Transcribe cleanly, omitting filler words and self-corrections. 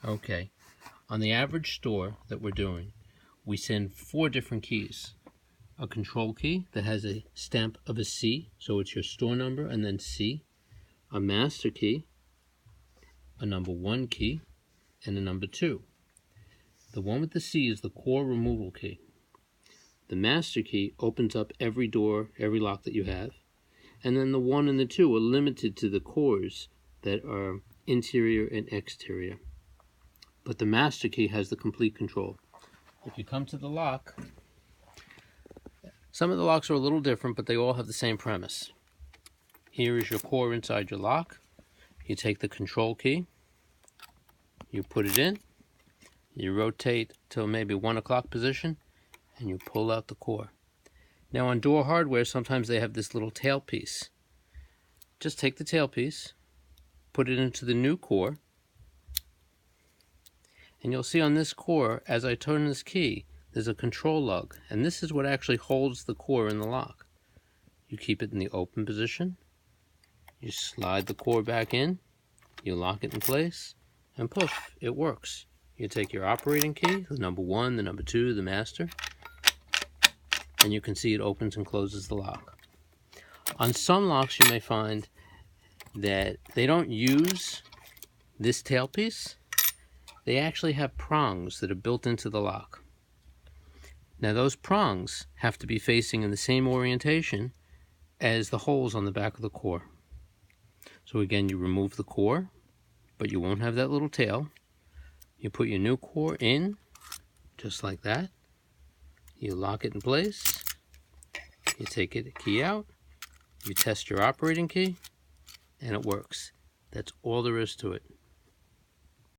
Okay, on the average store that we're doing, we send 4 different keys. A control key that has a stamp of a C, so it's your store number and then C. A master key, a number 1 key, and a number 2. The one with the C is the core removal key. The master key opens up every door, every lock that you have. And then the 1 and the 2 are limited to the cores that are interior and exterior. But the master key has the complete control. If you come to the lock, some of the locks are a little different, but they all have the same premise. Here is your core inside your lock. You take the control key, you put it in, you rotate till maybe 1 o'clock position, and you pull out the core. Now on door hardware, sometimes they have this little tailpiece. Just take the tailpiece, put it into the new core, and you'll see on this core, as I turn this key, there's a control lug, and this is what actually holds the core in the lock. You keep it in the open position, you slide the core back in, you lock it in place, and poof, it works. You take your operating key, the number 1, the number 2, the master, and you can see it opens and closes the lock. On some locks you may find that they don't use this tailpiece. They actually have prongs that are built into the lock. Now those prongs have to be facing in the same orientation as the holes on the back of the core. So again, you remove the core, but you won't have that little tail. You put your new core in, just like that. You lock it in place. You take it, key out. You test your operating key, and it works. That's all there is to it.